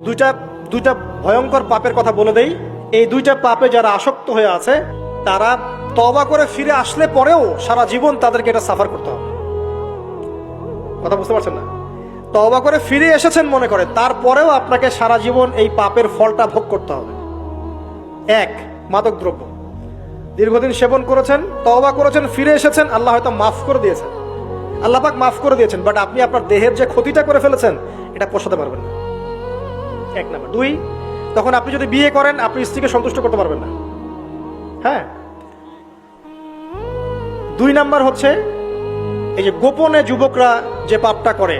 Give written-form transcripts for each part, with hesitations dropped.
দুইটা দুইটা ভয়ঙ্কর পাপের কথা বলে দেই। এই দুইটা পাপে যারা আসক্ত হয়ে আছে তারা তওবা করে ফিরে আসলে পরেও সারা জীবন তাদেরকে এটা সাফার করতে হবে। কথা বুঝতে পারছেন না? তওবা করে ফিরে এসেছেন মনে করে, তারপরেও আপনাকে সারা জীবন এই পাপের ফলটা ভোগ করতে হবে। এক, মাদক দ্রব্য দীর্ঘদিন সেবন করেছেন, তওবা করেছেন, ফিরে এসেছেন, আল্লাহ হয়তো মাফ করে দিয়েছেন, আল্লাহ পাক মাফ করে দিয়েছেন, বাট আপনি আপনার দেহের যে ক্ষতিটা করে ফেলেছেন এটা পোষাতে পারবেন না। এক নাম্বার। দুই, তখন আপনি যদি বিয়ে করেন আপনি স্ত্রীকে সন্তুষ্ট করতে পারবেন না। হ্যাঁ। দুই নাম্বার হচ্ছে এই যে গোপনে যুবকরা যে পাপটা করে,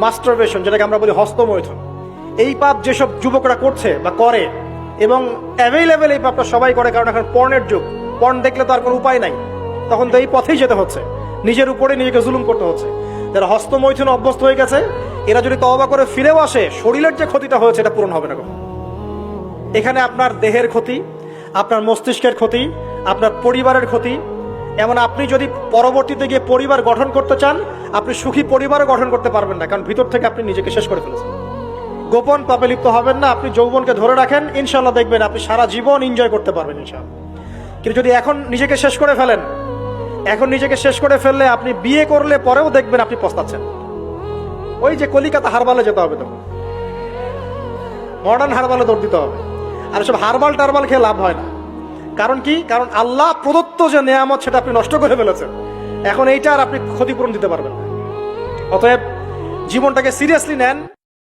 মাস্টারবেশন, যেটাকে আমরা বলি হস্তমৈথুন, এই পাপ যেসব যুবকরা করছে বা করে, এবং অ্যাভেলেবেল এই পাপটা সবাই করে, কারণ এখন পর্নের যুগ, পর্ন দেখলে তো আর কোনো উপায় নাই, তখন তো এই পথেই যেতে হচ্ছে, নিজের উপরে নিজেকে জুলুম করতে হচ্ছে। যারা হস্তমৈথুন অভ্যস্ত হয়ে গেছে এরা যদি তওবা করে ফিরেও আসে, শরীরের যে ক্ষতিটা হয়েছে এটা পূরণ হবে না কখনো। এখানে আপনার দেহের ক্ষতি, আপনার মস্তিষ্কের ক্ষতি, আপনার পরিবারের ক্ষতি, এমন আপনি যদি পরবর্তীতে গিয়ে পরিবার গঠন করতে চান আপনি সুখী পরিবারও গঠন করতে পারবেন না, কারণ ভিতর থেকে আপনি নিজেকে শেষ করে ফেলেছেন। গোপন পাপে লিপ্ত হবেন না, আপনি যৌবনকে ধরে রাখেন, ইনশাল্লাহ দেখবেন আপনি সারা জীবন এনজয় করতে পারবেন ইনশাল্লাহ। কিন্তু যদি এখন নিজেকে শেষ করে ফেলেন, এখন নিজেকে শেষ করে ফেললে আপনি বিয়ে করলে পরেও দেখবেন আপনি পস্তাচ্ছেন। ওই যে কলিকাতা হারবালে যেতে হবে, তখন মডার্ন হারবালে দৌড় দিতে হবে। আর সব হারবাল টারবাল খেয়ে লাভ হয় না। কারণ কি? কারণ আল্লাহ প্রদত্ত যে নেয়ামত সেটা আপনি নষ্ট করে ফেলেছেন, এখন এইটা আর আপনি ক্ষতিপূরণ দিতে পারবেন না। অতএব জীবনটাকে সিরিয়াসলি নেন।